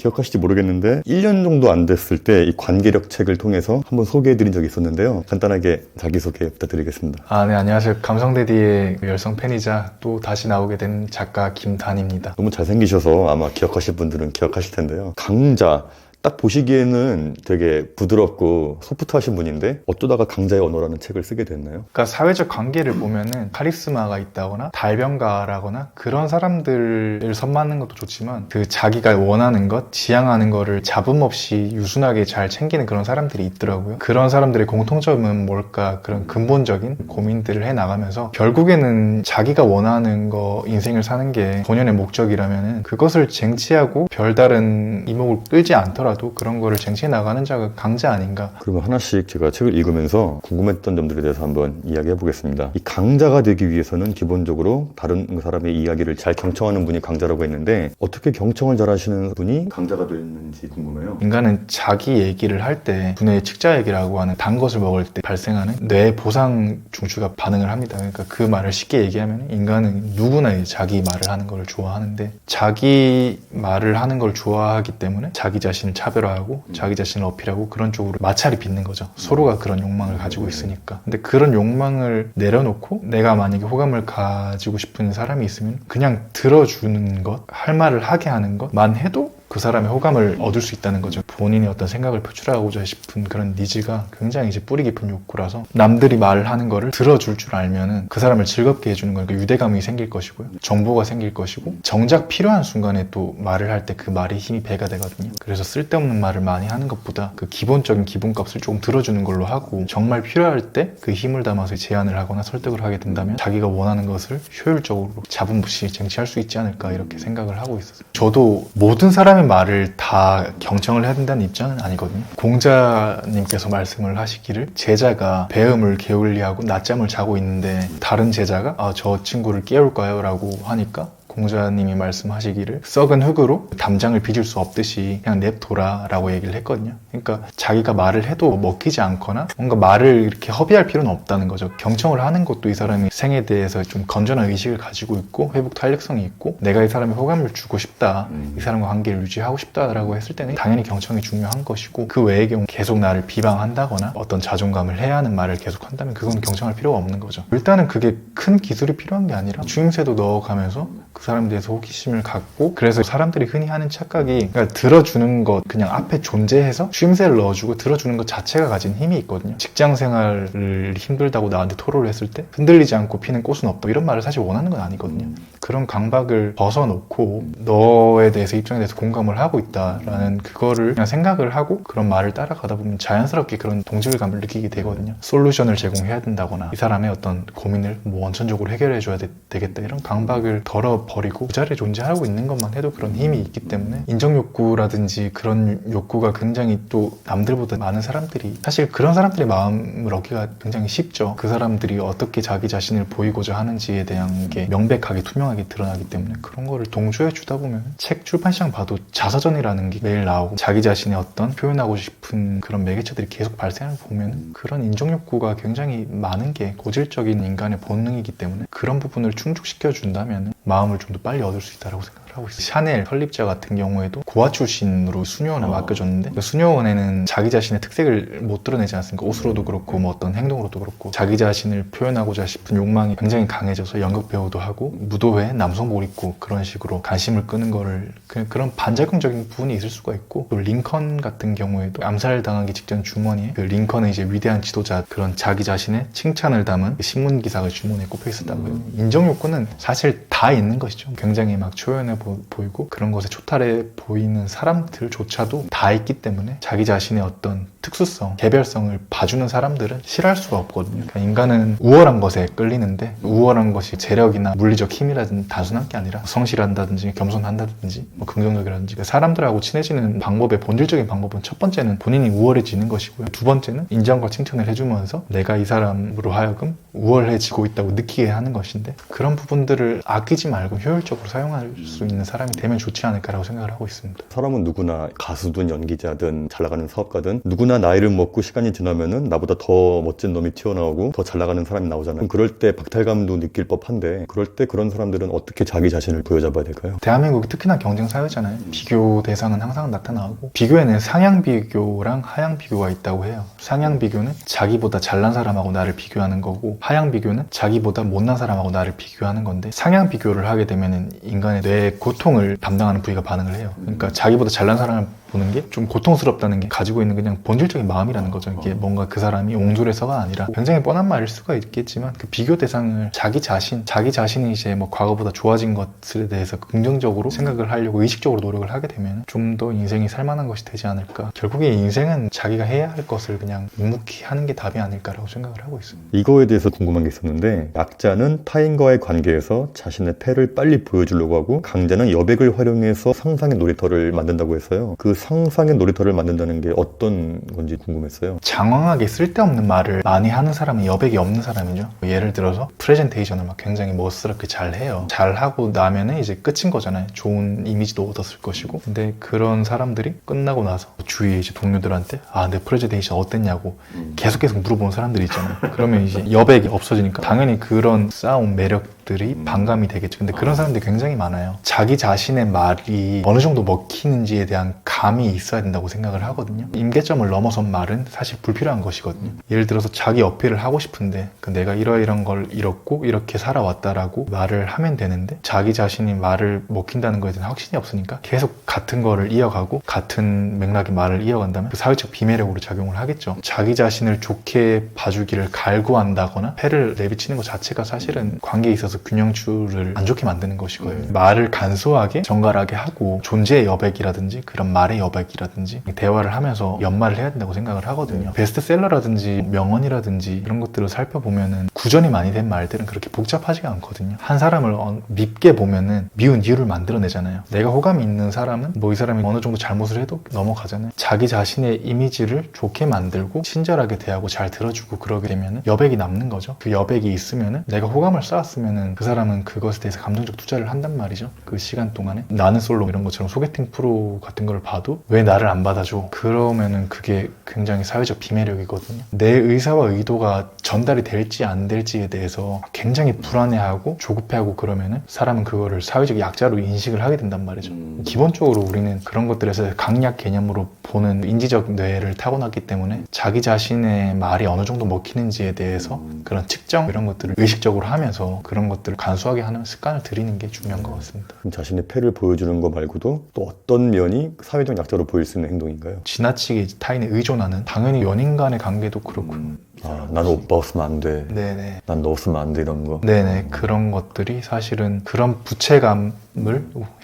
기억하실지 모르겠는데 1년 정도 안 됐을 때 이 관계력 책을 통해서 한번 소개해드린 적이 있었는데요. 간단하게 자기소개 부탁드리겠습니다. 네, 안녕하세요. 감성대디의 열성 팬이자 또 다시 나오게 된 작가 김단입니다. 너무 잘생기셔서 아마 기억하실 분들은 기억하실 텐데요. 강자, 딱 보시기에는 되게 부드럽고 소프트하신 분인데 어쩌다가 강자의 언어라는 책을 쓰게 됐나요? 그러니까 사회적 관계를 보면은 카리스마가 있다거나 달변가라거나 그런 사람들을 선망하는 것도 좋지만 그 자기가 원하는 것, 지향하는 거를 잡음 없이 유순하게 잘 챙기는 그런 사람들이 있더라고요. 그런 사람들의 공통점은 뭘까? 그런 근본적인 고민들을 해나가면서 결국에는 자기가 원하는 거 인생을 사는 게 본연의 목적이라면은 그것을 쟁취하고 별다른 이목을 끌지 않더라도 그런 거를 쟁취해 나가는 자가 강자 아닌가. 그러면 하나씩 제가 책을 읽으면서 궁금했던 점들에 대해서 한번 이야기해 보겠습니다. 이 강자가 되기 위해서는 기본적으로 다른 사람의 이야기를 잘 경청하는 분이 강자라고 했는데 어떻게 경청을 잘 하시는 분이 강자가 됐는지 궁금해요. 인간은 자기 얘기를 할 때 분해의 측자 얘기라고 하는 단 것을 먹을 때 발생하는 뇌 보상 중추가 반응을 합니다. 그러니까 그 말을 쉽게 얘기하면 인간은 누구나 자기 말을 하는 걸 좋아하는데 자기 말을 하는 걸 좋아하기 때문에 자기 자신을 차별화하고 자기 자신을 어필하고 그런 쪽으로 마찰이 빚는 거죠. 서로가 그런 욕망을 가지고 있으니까. 근데 그런 욕망을 내려놓고 내가 만약에 호감을 가지고 싶은 사람이 있으면 그냥 들어주는 것, 할 말을 하게 하는 것만 해도 그 사람의 호감을 얻을 수 있다는 거죠. 본인이 어떤 생각을 표출하고자 싶은 그런 니즈가 굉장히 이제 뿌리 깊은 욕구라서 남들이 말을 하는 거를 들어줄 줄 알면은 그 사람을 즐겁게 해주는 거니까 유대감이 생길 것이고요. 정보가 생길 것이고 정작 필요한 순간에 또 말을 할 때 그 말이 힘이 배가 되거든요. 그래서 쓸데없는 말을 많이 하는 것보다 그 기본적인 기본값을 조금 들어주는 걸로 하고 정말 필요할 때 그 힘을 담아서 제안을 하거나 설득을 하게 된다면 자기가 원하는 것을 효율적으로 잡음 없이 쟁취할 수 있지 않을까 이렇게 생각을 하고 있었어요. 저도 모든 사람의 말을 다 경청을 해야 된다는 입장은 아니거든요. 공자님께서 말씀을 하시기를 제자가 배음을 게을리하고 낮잠을 자고 있는데 다른 제자가 저 친구를 깨울까요? 라고 하니까 공자님이 말씀하시기를 썩은 흙으로 담장을 빚을 수 없듯이 그냥 냅둬라 라고 얘기를 했거든요. 그러니까 자기가 말을 해도 먹히지 않거나 뭔가 말을 이렇게 허비할 필요는 없다는 거죠. 경청을 하는 것도 이 사람이 생에 대해서 좀 건전한 의식을 가지고 있고 회복 탄력성이 있고 내가 이 사람에 호감을 주고 싶다, 이 사람과 관계를 유지하고 싶다라고 했을 때는 당연히 경청이 중요한 것이고 그 외의 경우 계속 나를 비방한다거나 어떤 자존감을 해야 하는 말을 계속 한다면 그건 경청할 필요가 없는 거죠. 일단은 그게 큰 기술이 필요한 게 아니라 추임새도 넣어가면서 그 사람에 대해서 호기심을 갖고 그래서 사람들이 흔히 하는 착각이 그러니까 들어주는 것 그냥 앞에 존재해서 쉼새를 넣어주고 들어주는 것 자체가 가진 힘이 있거든요. 직장 생활을 힘들다고 나한테 토로를 했을 때 흔들리지 않고 피는 꽃은 없다 이런 말을 사실 원하는 건 아니거든요. 그런 강박을 벗어놓고 너에 대해서 입장에 대해서 공감을 하고 있다라는 그거를 그냥 생각을 하고 그런 말을 따라가다 보면 자연스럽게 그런 동질감을 느끼게 되거든요. 솔루션을 제공해야 된다거나 이 사람의 어떤 고민을 뭐 원천적으로 해결해줘야 되겠다 이런 강박을 덜어버리고 그 자리에 존재하고 있는 것만 해도 그런 힘이 있기 때문에 인정욕구라든지 그런 욕구가 굉장히 또 남들보다 많은 사람들이 사실 그런 사람들의 마음을 얻기가 굉장히 쉽죠. 그 사람들이 어떻게 자기 자신을 보이고자 하는지에 대한 게 명백하게 투명하게 드러나기 때문에 그런 거를 동조해 주다 보면 책 출판시장 봐도 자서전이라는 게 매일 나오고 자기 자신의 어떤 표현하고 싶은 그런 매개체들이 계속 발생하는 거 보면 그런 인정욕구가 굉장히 많은 게 고질적인 인간의 본능이기 때문에 그런 부분을 충족시켜 준다면 마음을 좀 더 빨리 얻을 수 있다고 생각을 하고 있어요. 샤넬 설립자 같은 경우에도 고아 출신으로 수녀원을 맡겨줬는데 그 수녀원에는 자기 자신의 특색을 못 드러내지 않습니까? 옷으로도 그렇고 뭐 어떤 행동으로도 그렇고 자기 자신을 표현하고자 싶은 욕망이 굉장히 강해져서 연극 배우도 하고 무도회 남성복 입고 그런 식으로 관심을 끄는 거를 그런 반작용적인 부분이 있을 수가 있고 또 링컨 같은 경우에도 암살당하기 직전 주머니에 그 링컨의 이제 위대한 지도자 그런 자기 자신의 칭찬을 담은 신문 기사가 주머니에 꼽혀 있었다고요. 인정 욕구는 사실 다 있는 것이죠. 굉장히 막 초연해 보이고 그런 것에 초탈해 보이는 사람들조차도 다 있기 때문에 자기 자신의 어떤 특수성, 개별성을 봐주는 사람들은 싫어할 수가 없거든요. 그러니까 인간은 우월한 것에 끌리는데 우월한 것이 재력이나 물리적 힘이라든지 단순한 게 아니라 성실한다든지 겸손한다든지 뭐 긍정적이라든지 그러니까 사람들하고 친해지는 방법의 본질적인 방법은 첫 번째는 본인이 우월해지는 것이고요. 두 번째는 인정과 칭찬을 해주면서 내가 이 사람으로 하여금 우월해지고 있다고 느끼게 하는 것인데 그런 부분들을 아끼지 말고 효율적으로 사용할 수 있는 사람이 되면 좋지 않을까라고 생각을 하고 있습니다. 사람은 누구나 가수든 연기자든 잘 나가는 사업가든 누구나 나이를 먹고 시간이 지나면은 나보다 더 멋진 놈이 튀어나오고 더 잘 나가는 사람이 나오잖아요. 그럴 때 박탈감도 느낄 법한데 그럴 때 그런 사람들은 어떻게 자기 자신을 보여잡아야 될까요? 대한민국이 특히나 경쟁 사회잖아요. 비교 대상은 항상 나타나고 비교에는 상향 비교랑 하향 비교가 있다고 해요. 상향 비교는 자기보다 잘난 사람하고 나를 비교하는 거고 하향 비교는 자기보다 못난 사람하고 나를 비교하는 건데 상향 비교를 하게 되면은 인간의 뇌의 고통을 담당하는 부위가 반응을 해요. 그러니까 자기보다 잘난 사람을 보는 게 좀 고통스럽다는 게 가지고 있는 그냥 본질적인 마음이라는 거죠. 이게 뭔가 그 사람이 옹졸해서가 아니라 굉장히 뻔한 말일 수가 있겠지만 그 비교 대상을 자기 자신이 이제 뭐 과거보다 좋아진 것에 대해서 긍정적으로 생각을 하려고 의식적으로 노력을 하게 되면 좀 더 인생이 살만한 것이 되지 않을까. 결국에 인생은 자기가 해야 할 것을 그냥 묵묵히 하는 게 답이 아닐까라고 생각을 하고 있습니다. 이거에 대해서 궁금한 게 있었는데 약자는 타인과의 관계에서 자신의 패를 빨리 보여주려고 하고 강자는 여백을 활용해서 상상의 놀이터를 만든다고 했어요. 그 상상의 놀이터를 만든다는 게 어떤 건지 궁금했어요. 장황하게 쓸데없는 말을 많이 하는 사람은 여백이 없는 사람이죠. 예를 들어서 프레젠테이션을 막 굉장히 멋스럽게 잘 해요. 잘 하고 나면은 이제 끝인 거잖아요. 좋은 이미지도 얻었을 것이고. 근데 그런 사람들이 끝나고 나서 주위에 이제 동료들한테 내 프레젠테이션 어땠냐고 계속 물어보는 사람들이 있잖아요. 그러면 이제 여백이 없어지니까 당연히 그런 쌓아온 매력들이 반감이 되겠죠. 근데 그런 사람들이 굉장히 많아요. 자기 자신의 말이 어느 정도 먹히는지에 대한 감이 있어야 된다고 생각을 하거든요. 임계점을 넘어선 말은 사실 불필요한 것이거든요. 예를 들어서 자기 어필을 하고 싶은데 내가 이러이런 걸 잃었고 이렇게 살아왔다라고 말을 하면 되는데 자기 자신이 말을 먹힌다는 거에 대한 확신이 없으니까 계속 같은 거를 이어가고 같은 맥락의 말을 이어간다면 그 사회적 비매력으로 작용을 하겠죠. 자기 자신을 좋게 봐주기를 갈구한다거나 패를 내비치는 것 자체가 사실은 관계에 있어서 균형추를 안 좋게 만드는 것이거든요. 말을 간소하게 정갈하게 하고 존재의 여백이라든지 그런 말의 여백이라든지 대화를 하면서 연말을 해야 된다고 생각을 하거든요. 베스트셀러라든지 명언이라든지 이런 것들을 살펴보면은 구전이 많이 된 말들은 그렇게 복잡하지가 않거든요. 한 사람을 밉게 보면은 미운 이유를 만들어내잖아요. 내가 호감이 있는 사람은 뭐 이 사람이 어느 정도 잘못을 해도 넘어가잖아요. 자기 자신의 이미지를 좋게 만들고 친절하게 대하고 잘 들어주고 그러게 되면은 여백이 남는 거죠. 그 여백이 있으면은 내가 호감을 쌓았으면은 그 사람은 그것에 대해서 감정적 투자를 한단 말이죠. 그 시간 동안에 나는 솔로 이런 것처럼 소개팅 프로 같은 걸 봐도 왜 나를 안 받아줘? 그러면은 그게 굉장히 사회적 비매력이거든요. 내 의사와 의도가 전달이 될지 안 될지에 대해서 굉장히 불안해하고 조급해하고 그러면은 사람은 그거를 사회적 약자로 인식을 하게 된단 말이죠. 기본적으로 우리는 그런 것들에서 강약 개념으로 보는 인지적 뇌를 타고났기 때문에 자기 자신의 말이 어느 정도 먹히는지에 대해서 그런 측정 이런 것들을 의식적으로 하면서 그런 것들을 간소하게 하는 습관을 들이는 게 중요한 것 같습니다. 자신의 패를 보여주는 거 말고도 또 어떤 면이 사회적 약자로 보일 수 있는 행동인가요? 지나치게 타인에 의존하는 당연히 연인 간의 관계도 그렇고요. 나는 오빠 없으면 안 돼. 네네. 난 너 없으면 안 돼 이런 거. 네네. 그런 것들이 사실은 그런 부채감을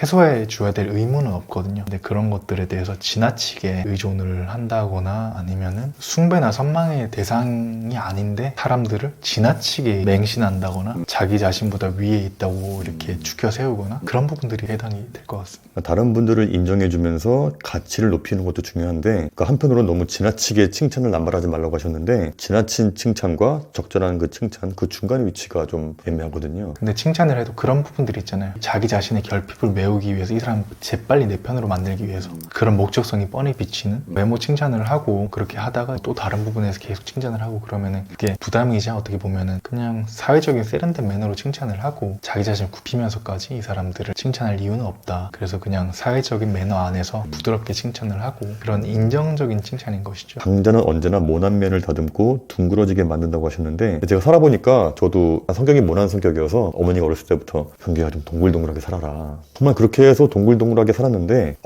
해소해 줘야 될 의무는 없거든요. 근데 그런 것들에 대해서 지나치게 의존을 한다거나 아니면은 숭배나 선망의 대상이 아닌데 사람들을 지나치게 맹신한다거나 자기 자신보다 위에 있다고 이렇게 추켜 세우거나 그런 부분들이 해당이 될 것 같습니다. 다른 분들을 인정해주면서 가치를 높이는 것도 중요한데 그러니까 한편으로는 너무 지나치게 칭찬을 남발하지 말라고 하셨는데 지나친 칭찬과 적절한 그 칭찬 그 중간의 위치가 좀 애매하거든요. 근데 칭찬을 해도 그런 부분들이 있잖아요. 자기 자신의 결핍을 메우기 위해서 이 사람 재빨리 내 편으로 만들기 위해서 그런 목적성이 뻔히 비치는 외모 칭찬을 하고 그렇게 하다가 또 다른 부분에서 계속 칭찬을 하고 그러면은 그게 부담이자 어떻게 보면은 그냥 사회적인 세련된 매너로 칭찬을 하고 자기 자신을 굽히면서까지 이 사람들을 칭찬할 이유는 없다. 그래서 그냥 사회적인 매너 안에서 부드럽게 칭찬을 하고 그런 인정적인 칭찬인 것이죠. 강자는 언제나 모난 면을 다듬고 둥그러지게 만든다고 하셨는데 제가 살아보니까 저도 성격이 모난 성격이어서 어머니가 어렸을 때부터 현기야 좀 동글동글하게 살아라. 정말 그렇게 해서 동글동글하게 살았는데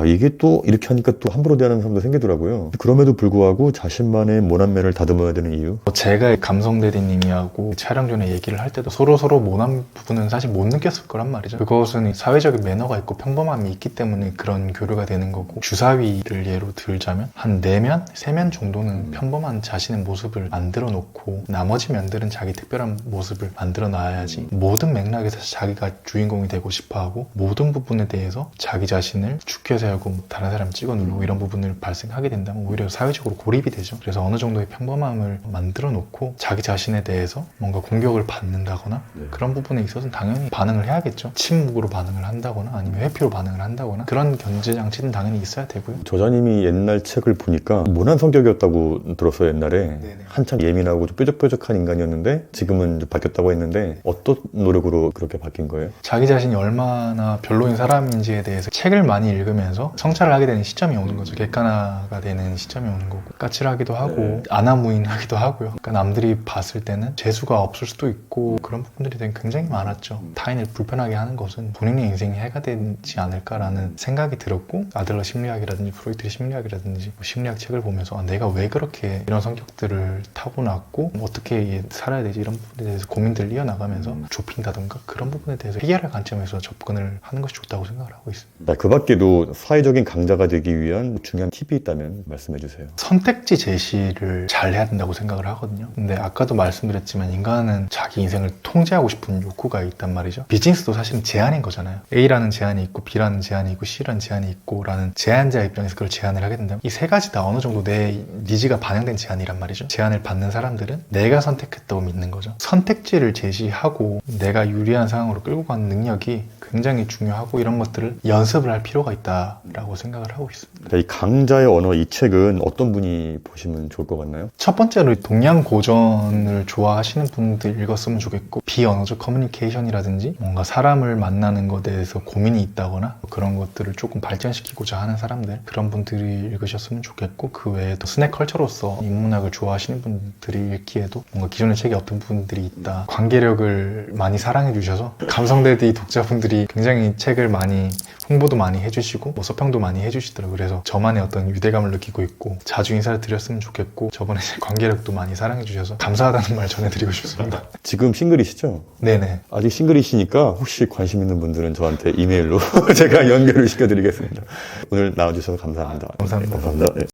이게 또 이렇게 하니까 또 함부로 대하는 사람도 생기더라고요. 그럼에도 불구하고 자신만의 모난 면을 다듬어야 되는 이유? 제가 감성 대리님이하고 촬영 전에 얘기를 할 때도 서로 모난 부분은 사실 못 느꼈을 거란 말이죠. 그것은 사회적인 매너가 있고 평범함이 있기 때문에 그런 교류가 되는 거고 주사위를 예로 들자면 한 4면? 3면 정도는 평범한 자신의 모습을 모습을 만들어 놓고 나머지 면들은 자기 특별한 모습을 만들어 놔야지 모든 맥락에서 자기가 주인공이 되고 싶어하고 모든 부분에 대해서 자기 자신을 죽게 세우고 다른 사람 찍어 누르고 이런 부분을 발생하게 된다면 오히려 사회적으로 고립이 되죠. 그래서 어느 정도의 평범함을 만들어 놓고 자기 자신에 대해서 뭔가 공격을 받는다거나 그런 부분에 있어서는 당연히 반응을 해야겠죠. 침묵으로 반응을 한다거나 아니면 회피로 반응을 한다거나 그런 견제 장치는 당연히 있어야 되고요. 저자님이 옛날 책을 보니까 모난 성격이었다고 들었어요. 옛날에 네네. 한참 예민하고 좀 뾰족뾰족한 인간이었는데 지금은 좀 바뀌었다고 했는데 어떤 노력으로 그렇게 바뀐 거예요? 자기 자신이 얼마나 별로인 사람인지에 대해서 책을 많이 읽으면서 성찰을 하게 되는 시점이 오는 거죠. 객관화가 되는 시점이 오는 거고 까칠하기도 하고 아나무인하기도 하고요. 그러니까 남들이 봤을 때는 재수가 없을 수도 있고 그런 부분들이 되게 굉장히 많았죠. 타인을 불편하게 하는 것은 본인의 인생에 해가 되지 않을까라는 생각이 들었고 아들러 심리학이라든지 프로이트 심리학이라든지 심리학 책을 보면서 내가 왜 그렇게 이런 성격들을 타고났고 어떻게 살아야 되지 이런 부분에 대해서 고민들을 이어나가면서 좁힌다던가 그런 부분에 대해서 해결할 관점에서 접근을 하는 것이 좋다고 생각을 하고 있습니다. 그 밖에도 사회적인 강자가 되기 위한 중요한 팁이 있다면 말씀해 주세요. 선택지 제시를 잘 해야 된다고 생각을 하거든요. 근데 아까도 말씀드렸지만 인간은 자기 인생을 통제하고 싶은 욕구가 있단 말이죠. 비즈니스도 사실은 제한인 거잖아요. A라는 제한이 있고 B라는 제한이 있고 C라는 제한이 있고 라는 제한자 입장에서 그걸 제한을 하게 된다면 이 세 가지 다 어느 정도 내 니즈가 반영된 제한이란 말이죠. 제한을 받는 사람들은 내가 선택했다고 믿는 거죠. 선택지를 제시하고 내가 유리한 상황으로 끌고 가는 능력이 굉장히 중요하고 이런 것들을 연습을 할 필요가 있다라고 생각을 하고 있습니다. 이 강자의 언어 이 책은 어떤 분이 보시면 좋을 것 같나요? 첫 번째로 동양 고전을 좋아하시는 분들 읽었으면 좋겠고 비언어적 커뮤니케이션이라든지 뭔가 사람을 만나는 것에 대해서 고민이 있다거나 그런 것들을 조금 발전시키고자 하는 사람들 그런 분들이 읽으셨으면 좋겠고 그 외에도 스낵 컬처로서 인문학을 좋아하시는 분들이 읽기에도 뭔가 기존의 책에 어떤 부분들이 있다 관계력을 많이 사랑해 주셔서 감성대디 독자분들이 굉장히 책을 많이 홍보도 많이 해주시고 뭐 서평도 많이 해주시더라고요. 그래서 저만의 어떤 유대감을 느끼고 있고 자주 인사를 드렸으면 좋겠고 저번에 제 관계력도 많이 사랑해 주셔서 감사하다는 말 전해드리고 싶습니다. 지금 싱글이시죠? 네네. 아직 싱글이시니까 혹시 관심 있는 분들은 저한테 이메일로 제가 연결을 시켜드리겠습니다. 오늘 나와주셔서 감사합니다. 감사합니다. 감사합니다. 네.